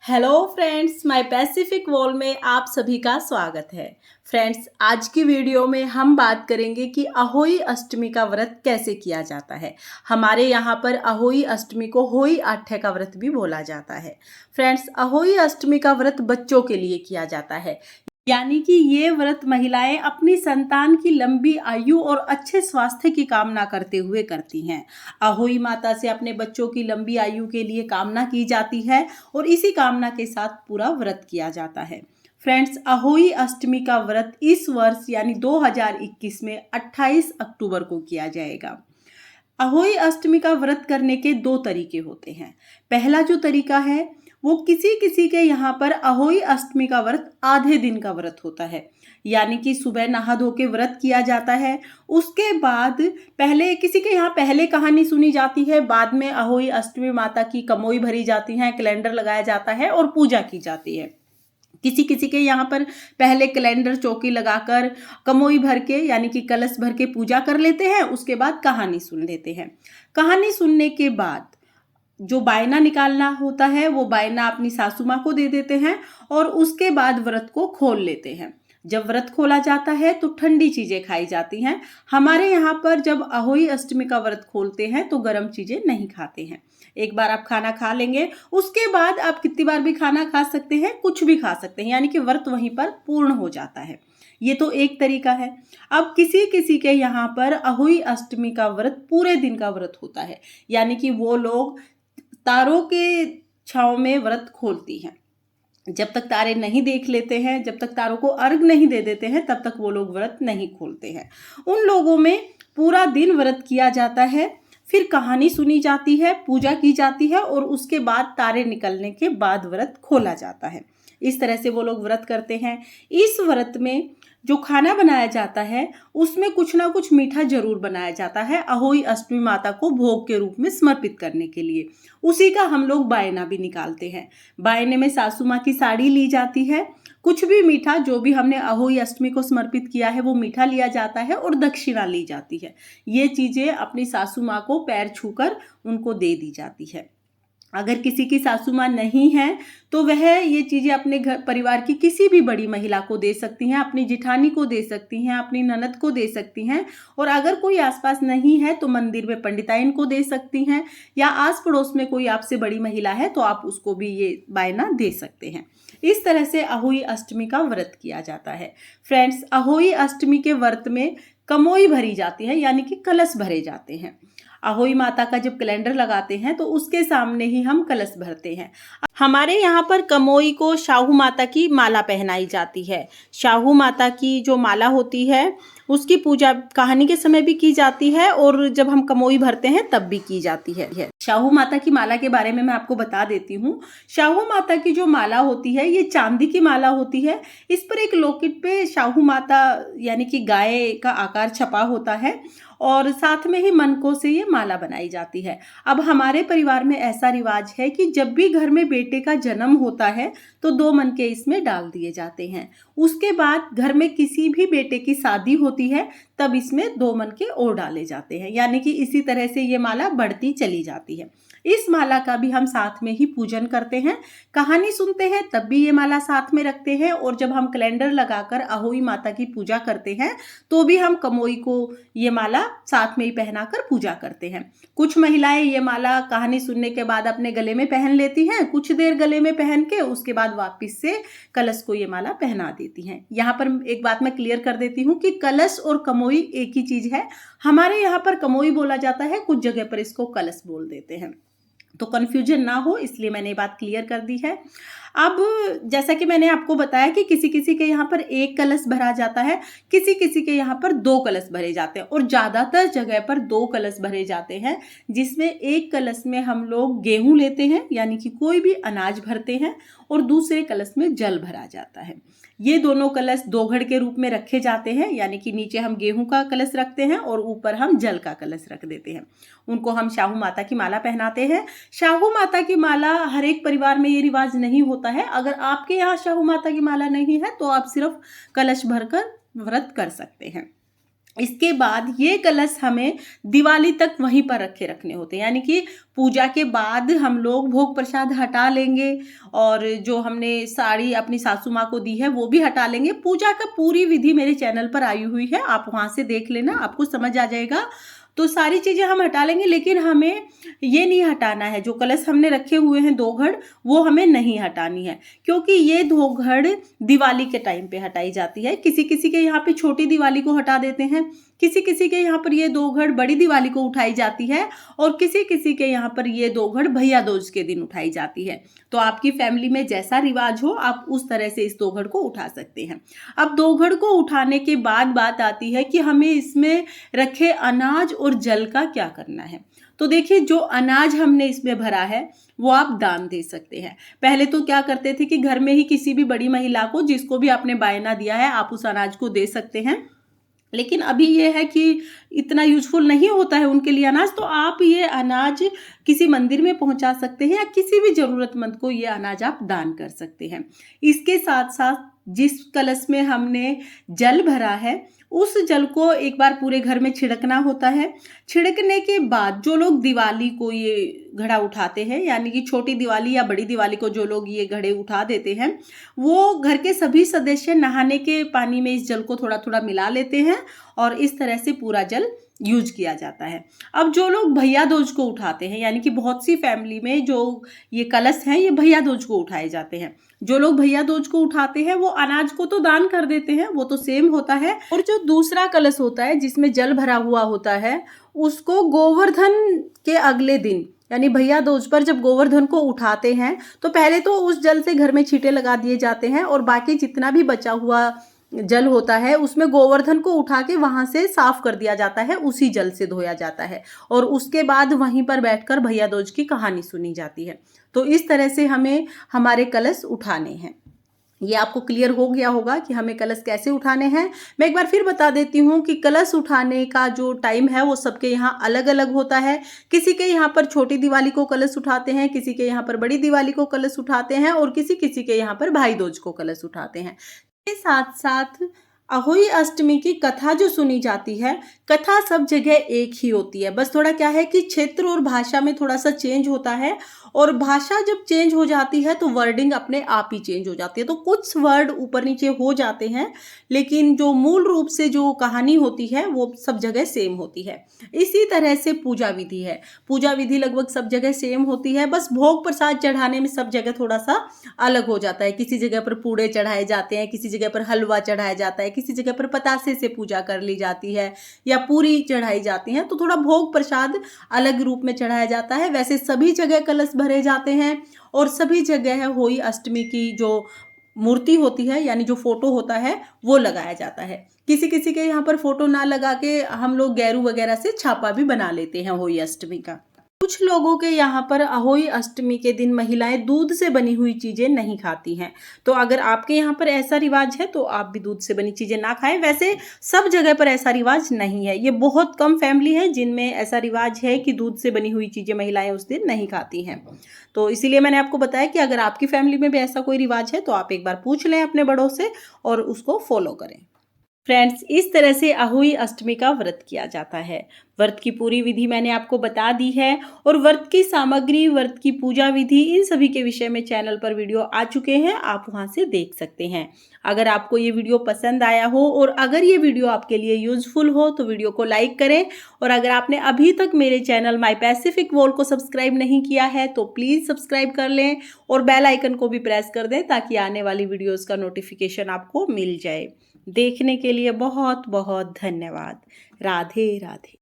Hello friends, my Pacific wall में आप सभी का स्वागत है। फ्रेंड्स, आज की वीडियो में हम बात करेंगे कि अहोई अष्टमी का व्रत कैसे किया जाता है। हमारे यहाँ पर अहोई अष्टमी को होई आठ्य का व्रत भी बोला जाता है। फ्रेंड्स, अहोई अष्टमी का व्रत बच्चों के लिए किया जाता है, यानी कि ये व्रत महिलाएं अपनी संतान की लंबी आयु और अच्छे स्वास्थ्य की कामना करते हुए करती हैं। अहोई माता से अपने बच्चों की लंबी आयु के लिए कामना की जाती है और इसी कामना के साथ पूरा व्रत किया जाता है। फ्रेंड्स, अहोई अष्टमी का व्रत इस वर्ष यानी 2021 में 28 अक्टूबर को किया जाएगा। अहोई अष्टमी का व्रत करने के दो तरीके होते हैं। पहला जो तरीका है वो किसी किसी के यहाँ पर अहोई अष्टमी का व्रत आधे दिन का व्रत होता है, यानी कि सुबह नहा धो के व्रत किया जाता है। उसके बाद पहले किसी के यहाँ पहले कहानी सुनी जाती है, बाद में अहोई अष्टमी माता की कमोई भरी जाती है, कैलेंडर लगाया जाता है और पूजा की जाती है। किसी किसी के यहाँ पर पहले कैलेंडर चौकी लगाकर कमोई भर के यानी कि कलश भर के पूजा कर लेते हैं, उसके बाद कहानी सुन लेते हैं। कहानी सुनने के बाद जो बायना निकालना होता है वो बायना अपनी सासू माँ को दे देते हैं और उसके बाद व्रत को खोल लेते हैं। जब व्रत खोला जाता है तो ठंडी चीजें खाई जाती हैं। हमारे यहाँ पर जब अहोई अष्टमी का व्रत खोलते हैं तो गर्म चीजें नहीं खाते हैं। एक बार आप खाना खा लेंगे, उसके बाद आप कितनी बार भी खाना खा सकते हैं, कुछ भी खा सकते हैं, यानी कि व्रत वहीं पर पूर्ण हो जाता है। ये तो एक तरीका है। अब किसी किसी के यहाँ पर अहोई अष्टमी का व्रत पूरे दिन का व्रत होता है, यानी कि वो लोग तारों के छांव में व्रत खोलती हैं। जब तक तारे नहीं देख लेते हैं, जब तक तारों को अर्घ नहीं दे देते हैं, तब तक वो लोग व्रत नहीं खोलते हैं। उन लोगों में पूरा दिन व्रत किया जाता है, फिर कहानी सुनी जाती है, पूजा की जाती है और उसके बाद तारे निकलने के बाद व्रत खोला जाता है। इस तरह से वो लोग व्रत करते हैं। इस व्रत में जो खाना बनाया जाता है उसमें कुछ ना कुछ मीठा जरूर बनाया जाता है, अहोई अष्टमी माता को भोग के रूप में समर्पित करने के लिए। उसी का हम लोग बायना भी निकालते हैं। बायने में सासू माँ की साड़ी ली जाती है, कुछ भी मीठा जो भी हमने अहोई अष्टमी को समर्पित किया है वो मीठा लिया जाता है और दक्षिणा ली जाती है। ये चीजें अपनी सासू माँ को पैर छूकर उनको दे दी जाती है। अगर किसी की सासू माँ नहीं है तो वह ये चीज़ें अपने घर परिवार की किसी भी बड़ी महिला को दे सकती हैं, अपनी जिठानी को दे सकती हैं, अपनी ननद को दे सकती हैं। और अगर कोई आसपास नहीं है तो मंदिर में पंडिताइन को दे सकती हैं, या आस पड़ोस में कोई आपसे बड़ी महिला है तो आप उसको भी ये बायना दे सकते हैं। इस तरह से अहोई अष्टमी का व्रत किया जाता है। फ्रेंड्स, अहोई अष्टमी के व्रत में कमोई भरी जाती है, यानी कि कलश भरे जाते हैं। अहोई माता का जब कैलेंडर लगाते हैं तो उसके सामने ही हम कलश भरते हैं। हमारे यहाँ पर कमोई को शाहू माता की माला पहनाई जाती है। शाहू माता की जो माला होती है उसकी पूजा कहानी के समय भी की जाती है और जब हम कमोई भरते हैं तब भी की जाती है। शाहू माता की माला के बारे में मैं आपको बता देती हूँ। शाहू माता की जो माला होती है ये चांदी की माला होती है। इस पर एक लॉकेट पे शाहू माता यानी कि गाय का आकार छपा होता है और साथ में ही मनकों से ये माला बनाई जाती है। अब हमारे परिवार में ऐसा रिवाज है कि जब भी घर में बेटे का जन्म होता है तो 2 मनके इसमें डाल दिए जाते हैं। उसके बाद घर में किसी भी बेटे की शादी होती है तब इसमें 2 मनके और डाले जाते हैं, यानी कि इसी तरह से ये माला बढ़ती चली जाती है। इस माला का भी हम साथ में ही पूजन करते हैं, कहानी सुनते हैं तब भी ये माला साथ में रखते हैं और जब हम कैलेंडर लगाकर अहोई माता की पूजा करते हैं तो भी हम कमोई को ये माला साथ में ही पहनाकर पूजा करते हैं। कुछ महिलाएं ये माला कहानी सुनने के बाद अपने गले में पहन लेती हैं, कुछ देर गले में पहन के उसके बाद वापस से कलश को ये माला पहना देती हैं। यहाँ पर एक बात मैं क्लियर कर देती हूँ कि कलश और कमोई एक ही चीज है। हमारे यहाँ पर कमोई बोला जाता है, कुछ जगह पर इसको कलश बोल देते हैं, तो कन्फ्यूजन ना हो इसलिए मैंने ये बात क्लियर कर दी है। अब जैसा कि मैंने आपको बताया कि किसी किसी के यहाँ पर 1 कलश भरा जाता है, किसी किसी के यहाँ पर 2 कलश भरे जाते हैं और ज़्यादातर जगह पर 2 कलश भरे जाते हैं, जिसमें एक कलश में हम लोग गेहूं लेते हैं यानी कि कोई भी अनाज भरते हैं और दूसरे कलश में जल भरा जाता है। ये दोनों कलश 2 घड़ के रूप में रखे जाते हैं, यानी कि नीचे हम गेहूं का कलश रखते हैं और ऊपर हम जल का कलश रख देते हैं। उनको हम शाहू माता की माला पहनाते हैं। शाहू माता की माला हर एक परिवार में ये रिवाज नहीं होता है। अगर आपके यहाँ शाहू माता की माला नहीं है तो आप सिर्फ कलश भरकर व्रत कर सकते हैं। इसके बाद ये कलश हमें दिवाली तक वहीं पर रखने होते हैं, यानी कि पूजा के बाद हम लोग भोग प्रसाद हटा लेंगे और जो हमने साड़ी अपनी सासू माँ को दी है वो भी हटा लेंगे। पूजा का पूरी विधि मेरे चैनल पर आई हुई है, आप वहाँ से देख लेना, आपको समझ आ जाएगा। तो सारी चीज़ें हम हटा लेंगे, लेकिन हमें ये नहीं हटाना है, जो कलश हमने रखे हुए हैं 2 घड़, वो हमें नहीं हटानी है, क्योंकि ये 2 घड़ दिवाली के टाइम पे हटाई जाती है। किसी किसी के यहाँ पे छोटी दिवाली को हटा देते हैं, किसी किसी के यहाँ पर ये 2 घड़ बड़ी दिवाली को उठाई जाती है और किसी किसी के यहाँ पर ये 2 घड़ भैया दूज के दिन उठाई जाती है। तो आपकी फैमिली में जैसा रिवाज हो आप उस तरह से इस 2 घड़ को उठा सकते हैं। अब 2 घड़ को उठाने के बाद बात आती है कि हमें इसमें रखे अनाज और जल का क्या करना है। तो देखिए, जो अनाज हमने इसमें भरा है वो आप दान दे सकते हैं। पहले तो क्या करते थे कि घर में ही किसी भी बड़ी महिला को, जिसको भी आपने बायना दिया है, आप उस अनाज को दे सकते हैं। लेकिन अभी ये है कि इतना यूजफुल नहीं होता है उनके लिए अनाज, तो आप ये अनाज किसी मंदिर में पहुंचा सकते हैं या किसी भी ज़रूरतमंद को ये अनाज आप दान कर सकते हैं। इसके साथ साथ जिस कलश में हमने जल भरा है उस जल को एक बार पूरे घर में छिड़कना होता है। छिड़कने के बाद जो लोग दिवाली को ये घड़ा उठाते हैं, यानी कि छोटी दिवाली या बड़ी दिवाली को जो लोग ये घड़े उठा देते हैं, वो घर के सभी सदस्य नहाने के पानी में इस जल को थोड़ा थोड़ा मिला लेते हैं और इस तरह से पूरा जल यूज किया जाता है। अब जो लोग भैया दूज को उठाते हैं, यानी कि बहुत सी फैमिली में जो ये कलश हैं ये भैया दूज को उठाए जाते हैं। जो लोग भैया दूज को उठाते हैं वो अनाज को तो दान कर देते हैं, वो तो सेम होता है। और जो दूसरा कलश होता है जिसमें जल भरा हुआ होता है, उसको गोवर्धन के अगले दिन, यानी भैया दूज पर जब गोवर्धन को उठाते हैं तो पहले तो उस जल से घर में छींटे लगा दिए जाते हैं और बाकी जितना भी बचा हुआ जल होता है उसमें गोवर्धन को उठा के वहां से साफ कर दिया जाता है, उसी जल से धोया जाता है और उसके बाद वहीं पर बैठकर भैया दूज की कहानी सुनी जाती है। तो इस तरह से हमें हमारे कलश उठाने हैं। ये आपको क्लियर हो गया होगा कि हमें कलश कैसे उठाने हैं। मैं एक बार फिर बता देती हूँ कि कलश उठाने का जो टाइम है वो सबके यहाँ अलग अलग होता है। किसी के यहाँ पर छोटी दिवाली को कलश उठाते हैं, किसी के यहाँ पर बड़ी दिवाली को कलश उठाते हैं और किसी किसी के यहाँ पर भाई दूज को कलश उठाते हैं। के साथ साथ अहोई अष्टमी की कथा जो सुनी जाती है, कथा सब जगह एक ही होती है, बस थोड़ा क्या है कि क्षेत्र और भाषा में थोड़ा सा चेंज होता है और भाषा जब चेंज हो जाती है तो वर्डिंग अपने आप ही चेंज हो जाती है। तो कुछ वर्ड ऊपर नीचे हो जाते हैं, लेकिन जो मूल रूप से जो कहानी होती है वो सब जगह सेम होती है। इसी तरह से पूजा विधि है, पूजा विधि लगभग सब जगह सेम होती है, बस भोग प्रसाद चढ़ाने में सब जगह थोड़ा सा अलग हो जाता है। किसी जगह पर पूड़े चढ़ाए जाते हैं, किसी जगह पर हलवा चढ़ाया जाता है, किसी जगह पर पतासे से पूजा कर ली जाती है या पूरी चढ़ाई जाती है, तो थोड़ा भोग प्रसाद अलग रूप में चढ़ाया जाता है। वैसे सभी जगह कलश भरे जाते हैं और सभी जगह होई अष्टमी की जो मूर्ति होती है, यानी जो फोटो होता है, वो लगाया जाता है। किसी किसी के यहाँ पर फोटो ना लगा के हम लोग गैरू वगैरह से छापा भी बना लेते हैं होई अष्टमी का। कुछ लोगों के यहाँ पर अहोई अष्टमी के दिन महिलाएं दूध से बनी हुई चीज़ें नहीं खाती हैं, तो अगर आपके यहाँ पर ऐसा रिवाज है तो आप भी दूध से बनी चीज़ें ना खाएं। वैसे सब जगह पर ऐसा रिवाज नहीं है, ये बहुत कम फैमिली है जिनमें ऐसा रिवाज है कि दूध से बनी हुई चीज़ें महिलाएं उस दिन नहीं खाती हैं। तो इसीलिए मैंने आपको बताया कि अगर आपकी फैमिली में भी ऐसा कोई रिवाज है तो आप एक बार पूछ लें अपने बड़ों से और उसको फॉलो करें। फ्रेंड्स, इस तरह से अहोई अष्टमी का व्रत किया जाता है। व्रत की पूरी विधि मैंने आपको बता दी है और व्रत की सामग्री, व्रत की पूजा विधि, इन सभी के विषय में चैनल पर वीडियो आ चुके हैं, आप वहां से देख सकते हैं। अगर आपको ये वीडियो पसंद आया हो और अगर ये वीडियो आपके लिए यूजफुल हो तो वीडियो को लाइक करें और अगर आपने अभी तक मेरे चैनल माई पैसिफिक वर्ल्ड को सब्सक्राइब नहीं किया है तो प्लीज़ सब्सक्राइब कर लें और बेल आइकन को भी प्रेस कर दें ताकि आने वाली वीडियोज़ का नोटिफिकेशन आपको मिल जाए। देखने के लिए बहुत बहुत धन्यवाद। राधे राधे।